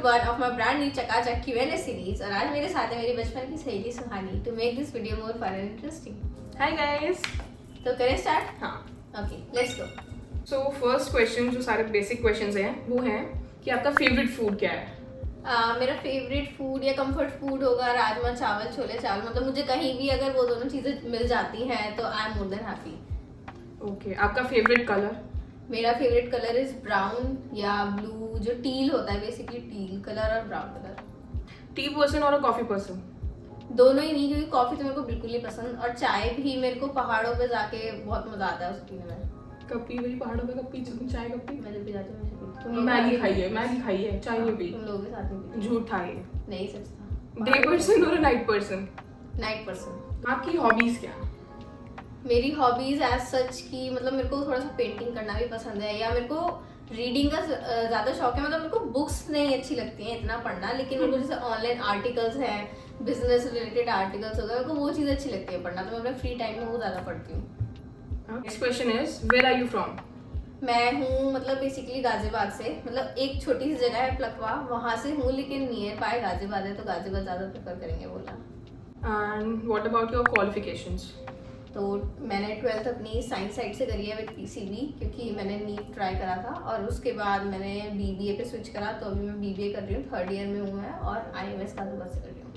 one of my brand new चकाचक Q&A series और आज मेरे साथ है मेरी बचपन की सहेली सुहानी to make this video more fun and interesting. Hi guys. तो करें स्टार्ट? हाँ. Okay, let's go. So first question जो सारे basic questions हैं वो हैं कि आपका favorite food क्या है? मेरा फेवरेट फूड या कंफर्ट फूड होगा राजमा चावल छोले चावल. मतलब मुझे कहीं भी अगर वो दोनों चीज़ें मिल जाती हैं तो I am more than happy. Okay. आपका favorite color? मेरा फेवरेट कलर इज ब्राउन या ब्लू, जो टील होता है बेसिकली, टील कलर और ब्राउन कलर. Tea person और a coffee person? दोनों ही नहीं, क्योंकि कॉफी तो मेरे को बिल्कुल नहीं पसंद और चाय भी मेरे को पहाड़ों पे जाके बहुत मजा आता है उसको पीने में. कब पी वही पहाड़ों पे, कब पी चाय, कब पी? मैं जब भी जाती हूँ मैं पीती हूँ. मैगी खाई है, चाय नहीं पी. तुम लोगों के साथ नहीं पीती. झूठ था ये. नहीं, सच था. Day person और a night person? Night person. आपकी hobbies क्या? मेरी हॉबीज एज सच की मतलब मेरे को थोड़ा सा पेंटिंग करना भी पसंद है, या मेरे को रीडिंग का ज़्यादा शौक है. मतलब मेरे को बुक्स नहीं अच्छी लगती हैं इतना पढ़ना, लेकिन मेरे को जैसे ऑनलाइन आर्टिकल्स हैं, बिजनेस रिलेटेड आर्टिकल्स हो गए, मेरे को वो चीज़ अच्छी लगती है पढ़ना, तो मैं अपने फ्री टाइम में वो ज़्यादा पढ़ती हूँ. Next question is where are you from? मैं हूँ मतलब बेसिकली गाजियाबाद से. मतलब एक छोटी सी जगह है प्लकवा, वहाँ से हूँ, लेकिन नियर बाय गाजियाबाद है तो गाजियाबाद ज़्यादा प्रेफर करेंगे बोला. And what about your qualifications? तो मैंने 12th अपनी साइंस साइड से करी है विद पीसीबी, क्योंकि मैंने नीट ट्राई करा था और उसके बाद मैंने बीबीए पे स्विच करा, तो अभी मैं बीबीए कर रही हूँ, 3rd ईयर में हूँ मैं, और आईएमएस गाजियाबाद से कर रही हूँ.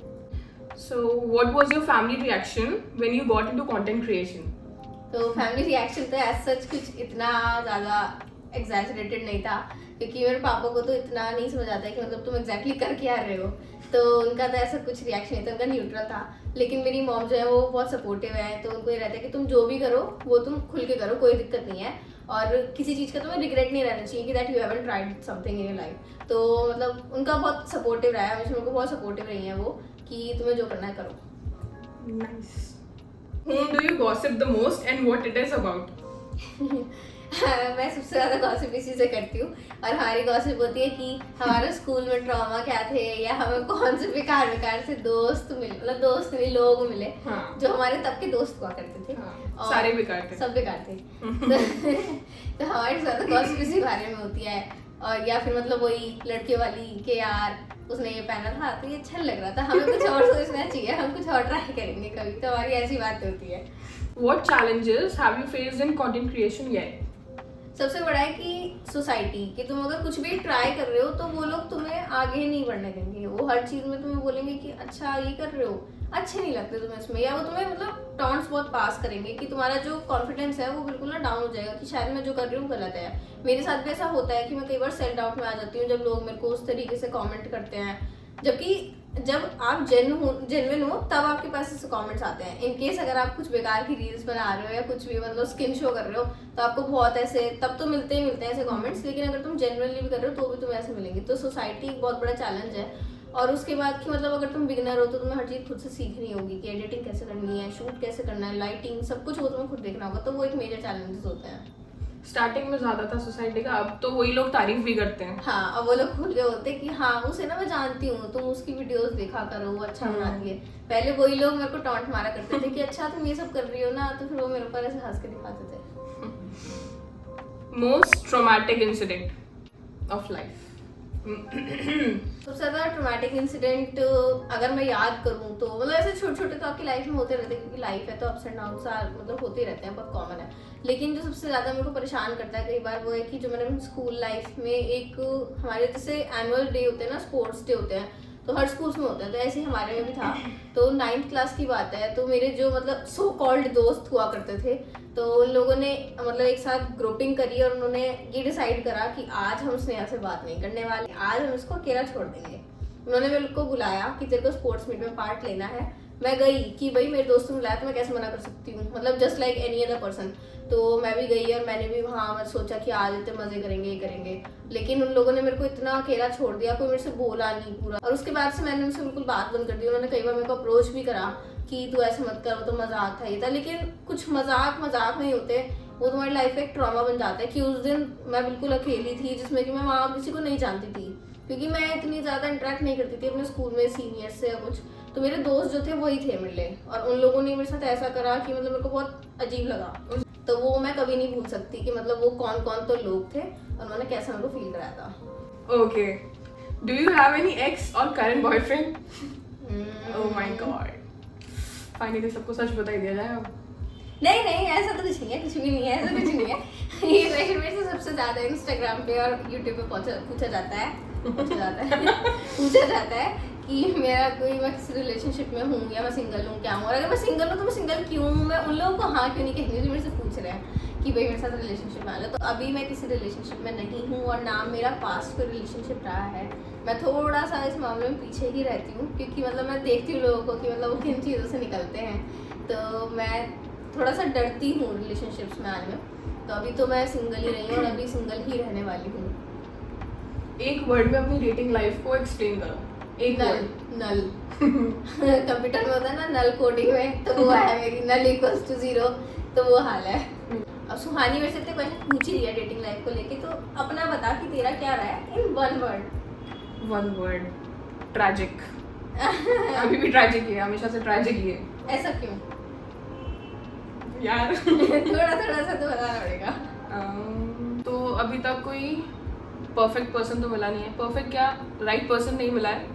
So what was your family reaction when you got into content creation? तो फैमिली रिएक्शन तो एज सच कुछ इतना ज़्यादा एग्जैजरेटेड नहीं था, क्योंकि मेरे पापा को तो इतना नहीं समझ आता है कि मतलब तुम एग्जैक्टली कर क्या रहे हो, तो उनका तो ऐसा कुछ रिएक्शन नहीं था, उनका न्यूट्रल था. लेकिन मेरी मॉम जो है वो बहुत सपोर्टिव है, तो उनको ये रहता है कि तुम जो भी करो वो तुम खुल के करो, कोई दिक्कत नहीं है, और किसी चीज़ का तुम्हें रिग्रेट नहीं रहना चाहिए कि that you haven't tried something in your life. तो मतलब उनका बहुत सपोर्टिव रहा है, हमेशा मेरे को बहुत सपोर्टिव रही है वो, कि तुम्हें जो करना है करो. Nice. Whom do you gossip the most and what it is about? मैं सबसे ज़्यादा गॉसिप इसी से करती हूँ, और हमारी गॉसिप होती है कि हमारे स्कूल में ट्रॉमा क्या थे, या हमें कौन से बेकार से दोस्त मिले, मतलब दोस्त नहीं लोग मिले. हाँ. जो हमारे तब के दोस्त हुआ करते थे. हाँ. और सारे बेकार थे. सब बेकार थे. तो हमारी ज़्यादा गॉसिप इसी बारे में होती है. और या फिर मतलब वही लड़कियों वाली कि यार उसने ये पहना था तो ये अच्छा लग रहा था, हमें कुछ और सोचना चाहिए, हम कुछ और ट्राई करेंगे कभी, तो हमारी ऐसी बातें होती है. What challenges have you faced in content creation yet? सबसे बड़ा है कि सोसाइटी, कि तुम अगर कुछ भी ट्राई कर रहे हो तो वो लोग तुम्हें आगे नहीं बढ़ने देंगे. वो हर चीज़ में तुम्हें बोलेंगे कि अच्छा ये कर रहे हो, अच्छे नहीं लगते तुम्हें इसमें, या वो तुम्हें मतलब टॉन्ट्स बहुत पास करेंगे कि तुम्हारा जो कॉन्फिडेंस है वो बिल्कुल ना डाउन हो जाएगा कि शायद मैं जो कर रही हूँ गलत है. मेरे साथ भी ऐसा होता है कि मैं कई बार सेल्फ डाउट में आ जाती हूँ जब लोग मेरे को उस तरीके से कॉमेंट करते हैं, जबकि जब आप जेन्युइन हो तब आपके पास ऐसे कमेंट्स आते हैं. इन केस अगर आप कुछ बेकार की रील्स बना रहे हो या कुछ भी मतलब स्किन शो कर रहे हो तो आपको बहुत ऐसे तब तो मिलते ही ऐसे कमेंट्स, लेकिन अगर तुम जेन्युइनली भी कर रहे हो तो भी तुम्हें ऐसे मिलेंगे. तो सोसाइटी एक बहुत बड़ा चैलेंज है. और उसके बाद कि मतलब अगर तुम बिगिनर हो तो तुम्हें हर चीज़ खुद से सीखनी होगी कि एडिटिंग कैसे करनी है, शूट कैसे करना है, लाइटिंग, सब कुछ वो तुम्हें खुद देखना होगा. तो वो एक मेजर चैलेंजेस होते हैं. स्टार्टिंग में ज्यादा था सोसाइटी का, अब तो वही लोग तारीफ भी करते हैं. हाँ, अब वो लोग खुल के बोलते हैं कि हाँ उसे ना मैं जानती हूँ, तुम उसकी वीडियोस देखा करो, वो अच्छा बनाती है. पहले वही लोग मेरे को टॉन्ट मारा करते थे कि अच्छा तुम ये सब कर रही हो ना, तो फिर वो मेरे ऊपर ऐसे हंस के दिखाते थे. Most traumatic incident of life? सबसे ज़्यादा ट्रॉमेटिक इंसिडेंट अगर मैं याद करूँ तो मतलब ऐसे छोटे छोटे तो आपकी लाइफ में होते रहते हैं, क्योंकि लाइफ है तो अप्स एंड डाउन्स मतलब होते ही रहते हैं, बहुत कॉमन है. लेकिन जो सबसे ज़्यादा मेरे को परेशान करता है कई बार वो है कि जो मैंने स्कूल लाइफ में एक हमारे जैसे एनुअल डे होते हैं ना, स्पोर्ट्स डे होते हैं, तो हर स्कूल्स में होता है, तो ऐसे ही हमारे में भी था. तो 9th क्लास की बात है, तो मेरे जो मतलब सो कॉल्ड दोस्त हुआ करते थे, तो उन लोगों ने मतलब एक साथ ग्रुपिंग करी और उन्होंने ये डिसाइड करा कि आज हम स्नेहा से बात नहीं करने वाले, आज हम इसको अकेला छोड़ देंगे. उन्होंने मेरे को बुलाया कि तेरे को स्पोर्ट्स मीट में पार्ट लेना है. मैं गई कि भाई मेरे दोस्त ने बुलाया तो मैं कैसे मना कर सकती हूँ, मतलब just like any other person. तो मैं भी गई और मैंने भी वहाँ मैं सोचा कि आज इतने मजे करेंगे ये करेंगे, लेकिन उन लोगों ने मेरे को इतना अकेला छोड़ दिया, कोई मेरे से बोला नहीं पूरा. और उसके बाद से मैंने उनसे बिल्कुल बात बंद कर दी. उन्होंने कई बार मेरे को अप्रोच भी करा कि तू ऐसे मत कर, वो तो मजाक था ये था, लेकिन कुछ मजाक नहीं होते, वो तुम्हारी लाइफ का एक ट्रॉमा बन जाता है. कि उस दिन मैं बिल्कुल अकेली थी, जिसमें कि मैं वहाँ किसी को नहीं जानती थी, क्योंकि मैं इतनी ज़्यादा इंटरेक्ट नहीं करती थी अपने स्कूल में सीनियर से या कुछ. तो मेरे दोस्त जो थे वही थे मिले, और उन लोगों ने मेरे साथ ऐसा करा कि मतलब मेरे को बहुत अजीब लगा. तो वो मैं कभी नहीं भूल सकती कि मतलब वो कौन कौन तो लोग थे और उन्होंने कैसा मेरे को फील कराया था. Okay. Do you have any ex or current boyfriend? Oh my god. Finally सबको सच बता ही दिया जाए अब. नहीं नहीं, ऐसा तो कुछ नहीं है, कुछ भी नहीं है, ऐसा कुछ नहीं है. ये क्वेश्चन मेरे से सबसे ज्यादा इंस्टाग्राम पे और यूट्यूब पे पूछा जाता है कि मेरा कोई, मैं किसी रिलेशनशिप में हूँ या मैं सिंगल हूँ, क्या हूँ, और अगर मैं सिंगल हूँ तो मैं सिंगल क्यों हूँ. मैं उन लोगों को हाँ क्यों नहीं कहेंगे जो मेरे से पूछ रहे हैं कि भाई मेरे साथ रिलेशनशिप में आ जाए. तो अभी मैं किसी रिलेशनशिप में नहीं हूँ और ना मेरा पास्ट कोई रिलेशनशिप रहा है. मैं थोड़ा सा इस मामले में पीछे ही रहती हूँ, क्योंकि मतलब मैं देखती हूँ लोगों को कि मतलब वो किन चीज़ों से निकलते हैं. तो मैं थोड़ा सा डरती हूँ रिलेशनशिप्स में आने में. तो अभी तो मैं सिंगल ही रही हूँ और अभी सिंगल ही रहने वाली हूँ. एक वर्ड में अपनी डेटिंग लाइफ को एक्सप्लेन करो. एक नल. वर्ड. नल. कंप्यूटर में होता है ना नल कोडिंग में, तो वो है मेरी नल इक्वल्स टू 0. तो वो हाल है. अब सुहानी मेरे से इतने क्वेश्चन पूछ ही रही है डेटिंग लाइफ को लेके, तो अपना बता कि तेरा क्या रहा है in one word. One word. Tragic. अभी भी ट्रैजिक ही है, हमेशा से ट्रैजिक ही है. ऐसा क्यों? यार. थोड़ा थोड़ा सा तो बताना पड़ेगा. तो अभी तक कोई परफेक्ट पर्सन तो मिला नहीं है. परफेक्ट क्या, राइट पर्सन नहीं मिला है,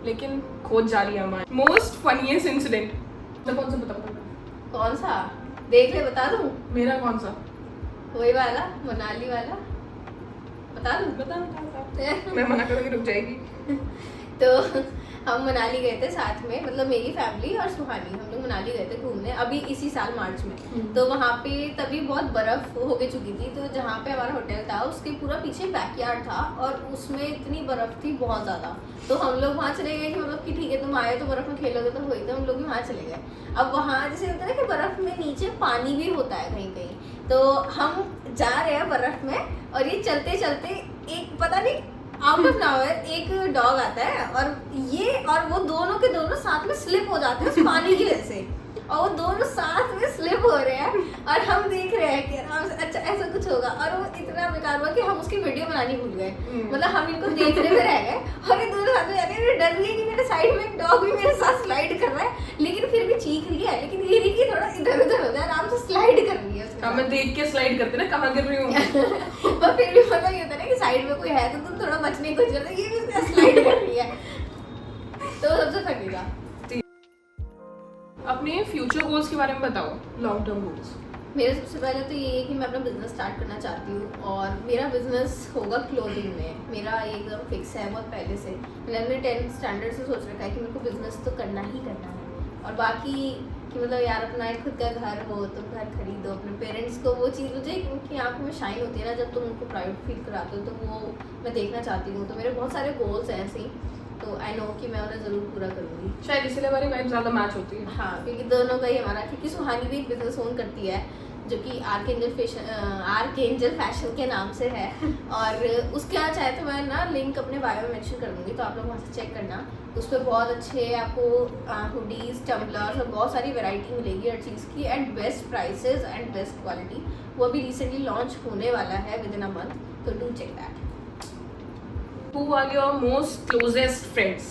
लेकिन खोज जारी है हमारी. Most funniest incident. तो कौन सा बता. कौन सा? देख ले, बता दूं. मेरा कौन सा? वही वाला, मनाली वाला. बता दूं. बता. मैं मना करूँगी रुक जाएगी. तो हम मनाली गए थे साथ में, मतलब मेरी फैमिली और सुहानी, हम लोग मनाली गए थे घूमने अभी इसी साल मार्च में. तो वहाँ पे तभी बहुत बर्फ हो गई चुकी थी. तो जहाँ पे हमारा होटल था उसके पूरा पीछे बैकयार्ड था और उसमें इतनी बर्फ थी बहुत ज़्यादा. तो हम लोग वहाँ चले गए कि मतलब कि ठीक है तुम आए तो बर्फ में खेलोगे तो हुई, तो हम लोग भी वहाँ चले गए. अब वहाँ जैसे होता है ना कि बर्फ में नीचे पानी भी होता है कहीं कहीं. तो हम जा रहे हैं बर्फ में और ये चलते चलते एक पता नहीं आउट ऑफ नॉवेयर एक डॉग आता है और ये और वो दोनों के दोनों साथ में स्लिप हो जाते हैं उस पानी की वजह से. और वो दोनों साथ में स्लिप हो रहे हैं और हम देख रहे हैं कि आराम से अच्छा ऐसा कुछ होगा. और वो इतना बेकार हुआ कि हम उसकी वीडियो बनानी भूल गए. मतलब हम इनको देखने में रह गए और ये दोनों साथ में जाते हैं. डर रही है कि मेरे साइड में एक डॉग भी मेरे साथ स्लाइड कर रहा है, लेकिन फिर भी चीख रही है, लेकिन ये नहीं कि थोड़ा इधर उधर हो जाए, आराम से स्लाइड कर रही है उसके साथ. मैं देख के स्लाइड करते ना कहाँ गिर रही हूँ. पर फिर भी मतलब ये होता है ना कि साइड में कोई है तो तुम थोड़ा बचने की कोशिश करते, ये भी स्लाइड कर रही है. तो सबसे फनी था. अपने फ्यूचर गोल्स के बारे में बताओ. Long term goals. मेरा सबसे पहले तो ये है कि मैं अपना बिजनेस स्टार्ट करना चाहती हूँ और मेरा बिजनेस होगा क्लोथिंग में. मेरा एकदम फिक्स है बहुत पहले से. मैंने अपने 10th स्टैंडर्ड से सोच रखा है कि मेरे को बिजनेस तो करना ही करना है. और बाकी कि मतलब यार अपना एक खुद का घर हो, तुम घर खरीदो, अपने पेरेंट्स को वो चीज़ मुझे उनकी आंखों में शाइन होती है ना जब तुम उनको प्राउड फील कराते हो, तो वो मैं देखना चाहती हूँ. तो मेरे बहुत सारे गोल्स हैं ऐसे ही, तो आई नो कि मैं उन्हें ज़रूर पूरा करूँगी. शायद इसलिए हमारी वाइफ ज़्यादा मैच होती है. हाँ, क्योंकि दोनों का ही हमारा, क्योंकि सुहानी भी एक बिजनेस ओन करती है जो कि आर्कएंजल फैशन के नाम से है. और उसका चाहे तो मैं ना लिंक अपने बायो में मेंशन कर दूँगी, तो आप लोग वहाँ से चेक करना. उस पर बहुत अच्छे आपको हुडीज, टम्बलर्स और बहुत सारी वैरायटी मिलेगी हर चीज़ की and best prices and best quality. वो अभी रिसेंटली लॉन्च होने वाला है विद इन अ मंथ, तो do check that. Who are your most closest friends?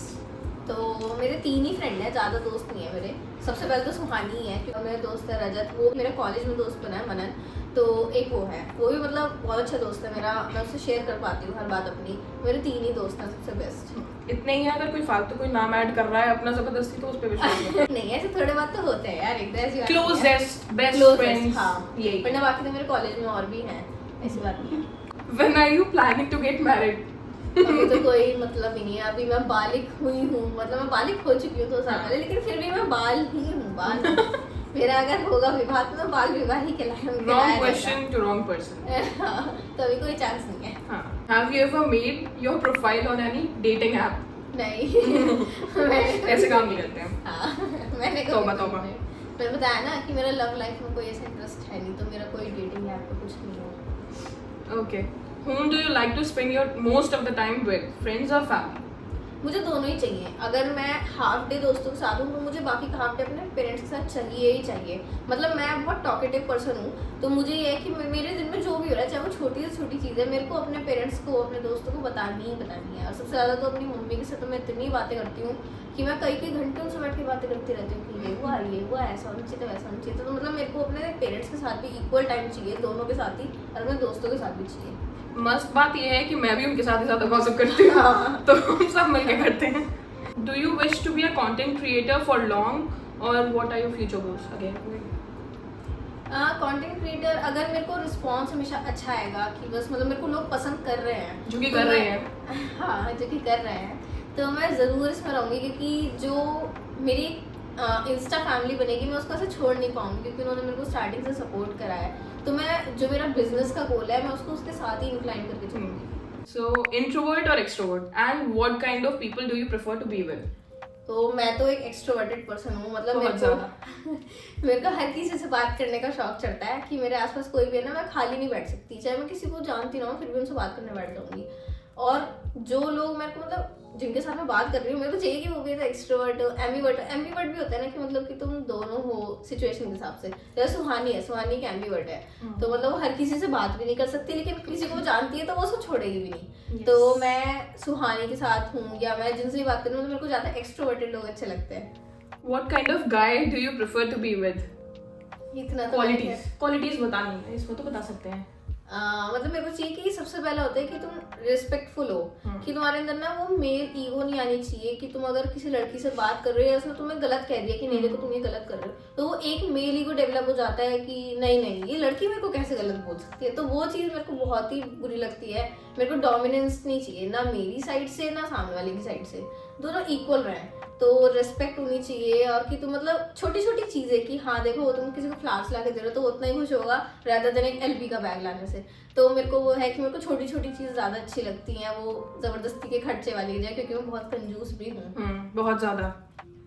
तो मेरे 3 ही फ्रेंड हैं, ज़्यादा दोस्त नहीं है मेरे. सबसे पहले तो सुहानी ही है क्योंकि मेरा दोस्त है रजत, वो मेरे कॉलेज में दोस्त बना है मनन. तो एक वो है, वो भी मतलब बहुत अच्छा दोस्त है मेरा, मैं उससे शेयर कर पाती हूँ हर बात अपनी. मेरे 3 ही दोस्त हैं सबसे बेस्ट. इतने ही है. अगर कोई फालतू कोई नाम ऐड कर रहा है अपना जबरदस्ती तो उस पर विश्वास नहीं. नहीं ऐसे थोड़े बात तो होते हैं यार, एक ऐसी Closest, best Closest, friends. हाँ. यही. वरना बाकी तो मेरे कॉलेज में और भी हैं, ऐसी बात नहीं है. When are you planning to get married? अभी तो कोई मतलब ही नहीं है. अभी मैं बालिग हुई हूँ, मतलब मैं बालिग हो चुकी हूँ 2 साल पहले, लेकिन फिर भी मैं बाल ही हूँ. बाल मेरा अगर होगा विवाह तो मैं बाल विवाह ही Wrong question to wrong person. तो अभी कोई चांस नहीं है. हाँ. Have you ever made your profile on any dating app? नहीं. ऐसे काम नहीं करते हैं. हाँ, मैंने तौबा, कभी तौबा. मैंने बताया ना कि मेरा लव लाइफ में कोई ऐसा इंटरेस्ट है नहीं, तो मेरा कोई डेटिंग ऐप पे कुछ नहीं है. Okay. Whom do you like to spend your most of the time with? Friends or family? मुझे दोनों ही चाहिए. अगर मैं हाफ डे दोस्तों के साथ हूँ तो मुझे बाकी का हाफ डे अपने पेरेंट्स के साथ चाहिए ही चाहिए. मतलब मैं बहुत टॉकेटिव पर्सन हूँ, तो मुझे ये है कि मेरे दिन में जो भी हो रहा है, चाहे वो छोटी से छोटी चीज़ है, मेरे को अपने पेरेंट्स को, अपने दोस्तों को बतानी ही बतानी है. और सबसे ज़्यादा तो अपनी मम्मी के साथ तो मैं इतनी बातें करती हूँ कि मैं कई घंटे उनसे बैठ के बातें करती रहती हूँ कि ये हुआ, ऐसा होना चाहिए, वैसा होना चाहिए। तो मतलब मेरे को अपने पेरेंट्स के साथ भी इक्वल टाइम चाहिए, दोनों के साथ ही, और अपने दोस्तों के साथ भी चाहिए। मस्त बात ये है कि मैं भी उनके साथ ही ज़्यादा गॉसिप करती हूँ तो हम सब मिलके करते हैं। Do you wish to be a content creator for long और what are your future goals? Again content creator, अगर मेरे को रिस्पॉन्स हमेशा अच्छा आएगा कि बस मतलब मेरे को लोग पसंद कर रहे हैं, जो कि कर रहे हैं, हाँ जो कि कर रहे हैं, तो मैं ज़रूर इसमें रहूँगी। क्योंकि जो मेरी इंस्टा फैमिली बनेगी मैं उसको ऐसे छोड़ नहीं पाऊँगी, क्योंकि उन्होंने मेरे को स्टार्टिंग से सपोर्ट करा है। तो मैं जो मेरा बिजनेस का गोल है मैं उसको उसके साथ ही इंक्लाइन करके चलूँगी। सो इंट्रोवर्ट और extrovert, and what kind of people do you prefer to be with? तो मैं तो एक एक्सट्रोवर्टेड पर्सन हूँ, मतलब मेरे को हर किसी से बात करने का शौक चढ़ता है कि मेरे आसपास कोई भी है ना, मैं खाली नहीं बैठ सकती, चाहे मैं किसी को जानती ना हूँ फिर भी उनसे बात करने बैठ जाऊंगी। और जो लोग मेरे को मतलब जिनके साथ मैं बात कर रही हूँ मेरे को चाहिए कि वो भी एक्सट्रोवर्ट हो, एम्बीवर्ट भी होता है ना, कि मतलब कि तुम दोनों हो सिचुएशन के हिसाब से। जैसे सुहानी एक एम्बीवर्ट है, तो मतलब वो हर किसी से बात भी नहीं कर सकती, लेकिन किसी को जानती है तो वो उसको छोड़ेगी भी नहीं। तो मैं सुहानी के साथ हूँ, या मैं जिनसे भी बात करूँ तो मेरे को ज्यादा एक्सट्रोवर्टेड लोग अच्छे लगते हैं। What kind of guy do you prefer to be with? इतना तो क्वालिटीज बतानी है, इसमें तो बता सकते हैं। मतलब मेरे को चाहिए कि सबसे पहला होता है कि तुम रिस्पेक्टफुल हो, कि तुम्हारे अंदर ना वो मेल ईगो नहीं आनी चाहिए कि तुम अगर किसी लड़की से बात कर रहे हो या उसने तुम्हें गलत कह दिया कि नहीं देखो तुम ये गलत कर रहे हो, तो वो एक मेल ईगो डेवलप हो जाता है कि नहीं ये लड़की मेरे को कैसे गलत बोल सकती है। तो वो चीज़ मेरे को बहुत ही बुरी लगती है। मेरे को डोमिनेंस नहीं चाहिए, ना मेरी साइड से ना सामने वाले की साइड से, दोनों इक्वल रहें। तो रिस्पेक्ट होनी चाहिए, और कि तुम मतलब छोटी छोटी चीज़ें कि हाँ देखो तुम किसी को फ्लावर्स ला के दे रहे हो तो वो उतना ही खुश होगा रादर देन एक LV का बैग लाने से। तो मेरे को वो है कि मेरे को छोटी छोटी चीज़ ज़्यादा अच्छी लगती हैं, वो ज़बरदस्ती के खर्चे वाली है, क्योंकि मैं बहुत कंजूस भी हूँ। बहुत ज़्यादा।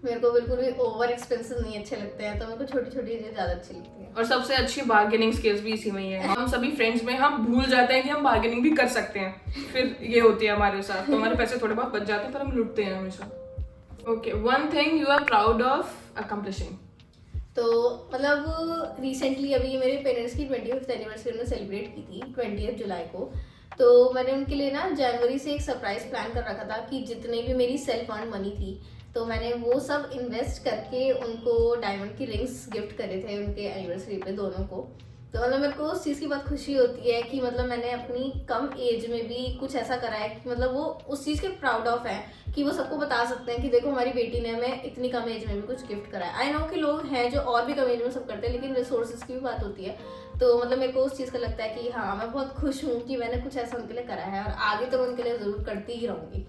मेरे को बिल्कुल भी ओवर एक्सपेंसिव नहीं अच्छे लगते हैं, तो मेरे को छोटी छोटी चीज़ें ज़्यादा अच्छी लगती हैं। और सबसे अच्छी बार्गेनिंग स्किल्स भी इसी में ही है। हम सभी फ्रेंड्स में हम भूल जाते हैं कि हम बार्गेनिंग भी कर सकते हैं, फिर ये होती है हमारे साथ, तो हमारे पैसे थोड़े बहुत बच जाते हैं पर हम लुटते हैं हमेशा। Okay, one thing you are proud of accomplishing? तो मतलब रिसेंटली अभी मेरे पेरेंट्स की 25th एनिवर्सरी उन्होंने सेलिब्रेट की थी 20 जुलाई को। तो मैंने उनके लिए ना जनवरी से एक सरप्राइज प्लान कर रखा था कि जितने भी मेरी सेल्फ अर्न मनी थी तो मैंने वो सब इन्वेस्ट करके उनको डायमंड की रिंग्स गिफ्ट करे थे उनके एनिवर्सरी पे दोनों को। तो मतलब मेरे को उस चीज़ की बहुत खुशी होती है कि मतलब मैंने अपनी कम एज में भी कुछ ऐसा करा है कि मतलब वो उस चीज़ के प्राउड ऑफ है कि वो सबको बता सकते हैं कि देखो हमारी बेटी ने हमें इतनी कम एज में भी कुछ गिफ्ट करा है। आई नो कि लोग हैं जो और भी कम एज में सब करते हैं, लेकिन रिसोर्सेज की भी बात होती है। तो मतलब मेरे को उस चीज़ का लगता है कि हाँ मैं बहुत खुश हूँ कि मैंने कुछ ऐसा उनके लिए करा है, और आगे तो मैं उनके लिए ज़रूर करती ही रहूँगी।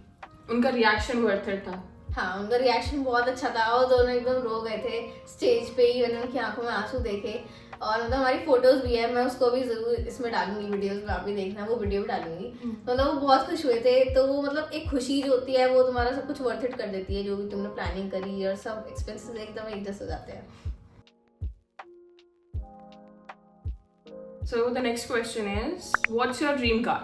उनका रिएक्शन वर्थ इट था? हाँ उनका रिएक्शन बहुत अच्छा था, और दोनों एकदम रो गए थे स्टेज पे ही, मैंने उनकी आंखों में आंसू देखे। और मतलब हमारी फोटोज भी है, मैं उसको भी जरूर इसमें डालूंगी वीडियोस में, आप भी देखना वो वीडियो भी डालूंगी। मतलब वो बहुत खुश हुए थे। तो वो मतलब एक खुशी जो होती है वो तुम्हारा सब कुछ वर्थ इट कर देती है, जो भी तुमने प्लानिंग करी, और सब एक्सपेंसेस एकदम एडजस्ट हो जाते हैं। So the next question is, what's your dream car?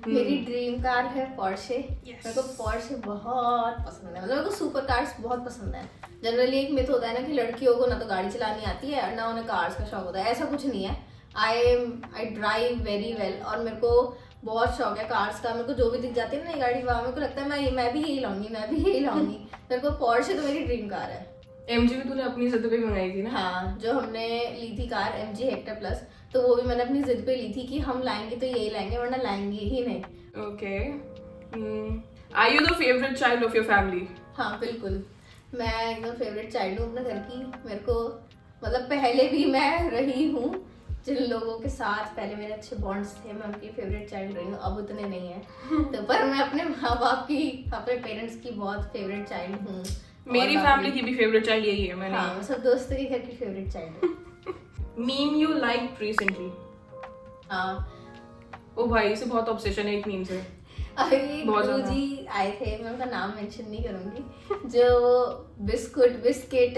मेरी ड्रीम कार है पोर्शे। मेरे को पोर्शे बहुत पसंद है, मतलब मेरे को सुपर कार्स बहुत पसंद है। जनरली एक मिथ होता है ना कि लड़कियों को ना तो गाड़ी चलानी आती है और ना उन्हें कार्स का शौक होता है, ऐसा कुछ नहीं है। आई ड्राइव वेरी वेल, और मेरे को बहुत शौक है कार्स का। मेरे को जो भी दिख जाती है ना ये गाड़ी, वहाँ मेरे को लगता है मैं भी यही लाऊंगी, मैं भी यही लाऊंगी। मेरे को पोर्शे तो मेरी ड्रीम कार है। MG भी तूने अपनी जिद पे मंगाई थी ना? हाँ, जो हमने ली थी कार MG हेक्टर प्लस, तो वो भी मैंने अपनी जिद पे ली थी कि हम लाएंगे तो यही लाएंगे, वरना लाएंगे ही नहीं। Okay, are you the favourite child of your family? हाँ बिल्कुल, मैं एकदम फेवरेट चाइल्ड हूँ अपने घर की। मेरे को मतलब पहले भी मैं रही हूँ जिन लोगों के साथ पहले मेरे अच्छे बॉन्ड्स थे, मैं उनकी फेवरेट चाइल्ड रही हूँ। अब उतने नहीं है तो पर मैं अपने माँ बाप की, अपने पेरेंट्स की बहुत फेवरेट चाइल्ड हूँ। मेरी फैमिली की भी फेवरेट चाइल्ड यही है। मैंने हाँ, सब दोस्तों के घर की फेवरेट चाइल्ड हूँ। Meme you like recently? हाँ, ओ भाई, इसे बहुत ऑब्सेशन है एक मीम से। अभी गुरुजी आए थे, मैं उनका नाम मेंशन नहीं करूंगी, जो बिस्किट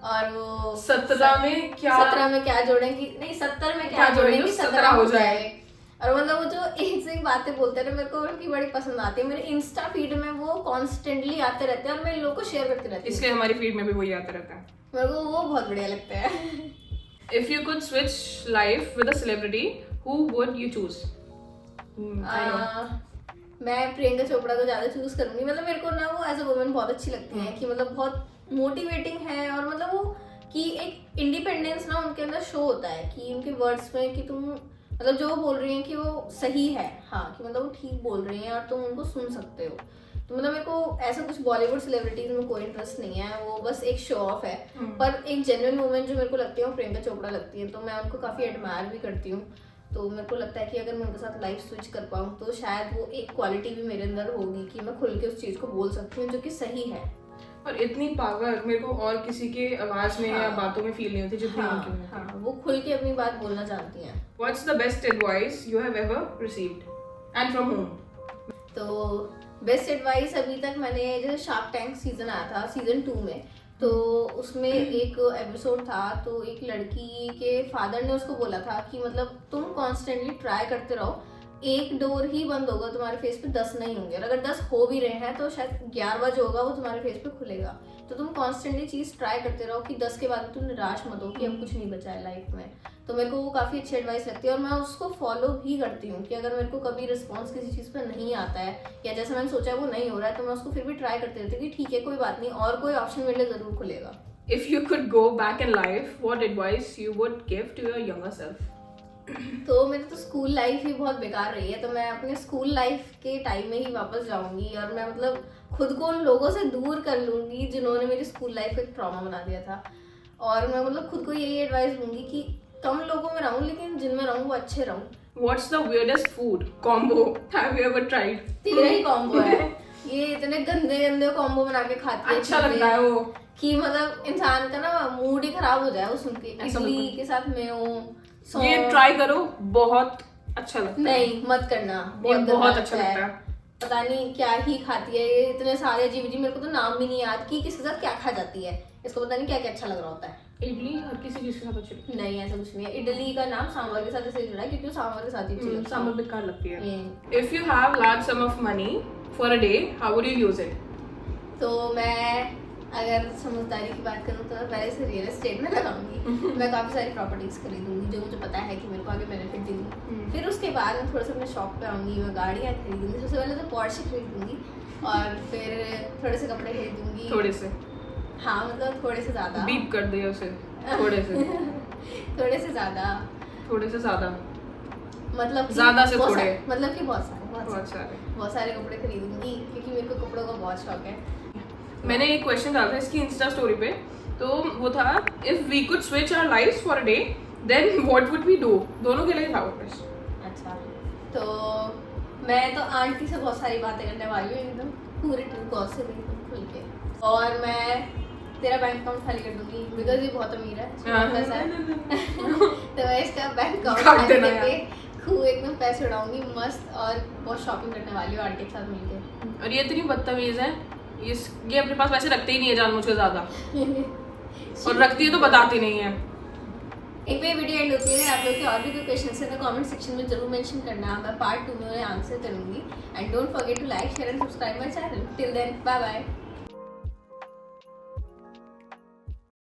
और वो 17 में क्या जोड़ेंगी, नहीं 70 में क्या जोड़ेंगी 17 हो जाए। और मतलब वो जो एक से एक बातें बोलते रहे, मेरे को उनकी बड़ी पसंद आती है। मेरे इंस्टा फीड में वो कॉन्स्टेंटली आते रहते हैं और मैं इन लोगों को शेयर करती रहती हूँ, इसलिए हमारी फीड में भी वही आता रहता है। मेरे को वो बहुत बढ़िया लगता है। If you could switch life with a celebrity, who would you choose? मैं प्रियंका चोपड़ा को ज़्यादा चूज करूंगी। मतलब मेरे को ना वो एज अ वुमन बहुत अच्छी लगती है कि मतलब बहुत मोटिवेटिंग है, और मतलब वो कि एक इंडिपेंडेंस ना उनके अंदर शो होता है कि उनके वर्ड्स में कि तुम मतलब जो वो बोल रही हैं कि वो सही है, हाँ कि मतलब वो ठीक बोल रही हैं और तुम उनको सुन सकते हो। तो मतलब मेरे को ऐसा कुछ बॉलीवुड सेलिब्रिटीज में कोई इंटरेस्ट नहीं है, वो बस एक शो ऑफ है। पर एक जेन्युइन वुमन जो मेरे को लगती है वो प्रियंका चोपड़ा लगती है, तो मैं उनको काफ़ी एडमायर भी करती हूँ। तो मेरे को लगता है कि अगर मैं उनके साथ लाइफ स्विच कर पाऊँ तो शायद वो एक क्वालिटी भी मेरे अंदर होगी कि मैं खुल के उस चीज़ को बोल सकती हूँ जो कि सही है। और इतनी पावर मेरे को और किसी के आवाज में या बातों में फील नहीं होती जितनी उनकी होती है। हाँ, वो खुल के अपनी बात बोलना जानती हैं। What's the best advice you have ever received and from whom? तो बेस्ट एडवाइस अभी तक मैंने जैसे शार्क टैंक सीजन आया था सीजन 2 में, तो उसमें एक एपिसोड था, तो एक लड़की के फादर ने उसको बोला था कि मतलब तुम कॉन्स्टेंटली ट्राई करते रहो, एक डोर ही बंद होगा तुम्हारे फेस पे, 10 नहीं होंगे, और अगर 10 हो भी रहे हैं तो शायद 11वां जो होगा वो तुम्हारे फेस पे खुलेगा। तो तुम कॉन्स्टेंटली चीज़ ट्राई करते रहो कि 10 के बाद तुम निराश मत हो कि अब कुछ नहीं बचा है लाइफ में। तो मेरे को वो काफ़ी अच्छी एडवाइस लगती है और मैं उसको फॉलो भी करती हूँ कि अगर मेरे को कभी रिस्पॉन्स किसी चीज़ पर नहीं आता है या जैसे मैंने सोचा है वो नहीं हो रहा है, तो मैं उसको फिर भी ट्राई करती रहती हूँ कि ठीक है कोई बात नहीं, और कोई ऑप्शन मेरे लिए ज़रूर खुलेगा। If you could go back in life, what advice you would give to your younger self? तो मेरी तो स्कूल लाइफ ही बहुत बेकार रही है, तो मैं अपने स्कूल लाइफ के टाइम में ही वापस जाऊंगी और मैं मतलब खुद को उन लोगों से दूर कर लूंगी जिन्होंने मेरी स्कूल लाइफ को एक ट्रॉमा बना दिया था। और मैं मतलब खुद को यही एडवाइस दूंगी कि कम लोगों में रहूं लेकिन जिनमें रहूं वो अच्छे रहूं। What's the weirdest food combo have you ever tried? तेरा ही कॉम्बो है ये, इतने गंदे गंदे कॉम्बो बना के खाती है, अच्छा लगता है वो कि मतलब इंसान का ना मूड ही खराब हो जाए वो सुन के। इडली के साथ मेयो, ये ट्राई करो, बहुत अच्छा लगता है। नहीं मत करना, ये बहुत अच्छा लगता है। पता नहीं क्या ही खाती है ये, इतने सारे अजीब अजीब, मेरे को तो नाम भी नहीं याद कि किसके साथ क्या खा जाती है, इसको पता नहीं क्या क्या अच्छा लग रहा होता है। इडली हर किसी चीज के साथ अच्छी लगती नहीं ऐसा कुछ नहीं है, इडली का नाम सांभर के साथ ऐसे जुड़ा है क्योंकि वो सांभर के साथ ही अच्छी है। लगती है। सांभर बेकार लगती है। ये। If you have large sum of money for a day, how would you use it? तो मैं अगर समझदारी की बात करूँ तो मैं पहले से रियल एस्टेट में लगाऊंगी। मैं काफ़ी सारी प्रॉपर्टीज खरीदूंगी जो मुझे पता है कि मेरे को आगे बेनिफिट देंगी। फिर उसके बाद मैं थोड़ा सा अपने शॉप पे आऊंगी, मैं गाड़ियाँ खरीदूंगी। सबसे पहले तो पोर्शे खरीदूंगी और फिर थोड़े से कपड़े खरीदूंगी। थोड़े से, हाँ मतलब थोड़े से ज़्यादा, बीप कर दिया उसे, थोड़े से थोड़े से ज़्यादा, थोड़े से ज्यादा, मतलब कि ज़्यादा से बहुत थोड़े, सारे, मतलब कि बहुत सारे बहुत सारे। कपड़े खरीदूंगी क्योंकि मेरे को कपड़ों का बहुत शौक है। मैंने एक क्वेश्चन डाला था इसकी इंस्टा स्टोरी पे, तो वो था if we could switch our lives for a day then what would we do. दोनों के लिए था वो क्वेश्चन। अच्छा, तो मैं तो आंटी से बहुत सारी बातें करने वाली हूँ एकदम पूरे गॉसिप एकदम खुल के, और मैं तेरा बैंक अकाउंट खाली कर दूंगी बिकॉज ये बहुत अमीर है, इसमें बहुत पैसा है। तो मैं इसका बैंक अकाउंट खाली करके खूब एकदम पैसे उड़ाऊंगी मस्त, और बहुत शॉपिंग करने वाली हूँ आंटी के साथ मिलके। और ये इतनी बदतमीज है, ये अपने पास पैसे रखते ही नहीं है जानबूझ के ज्यादा, और रखती है तो बताती नहीं है। एक बार वीडियो एंड होती है, आप लोग के और भी कोई क्वेश्चन है तो कमेंट सेक्शन में जरूर मेंशन करना, मैं पार्ट 2 में उन्हें आंसर करूंगी। And don't forget to like share and subscribe my channel. Till then bye bye.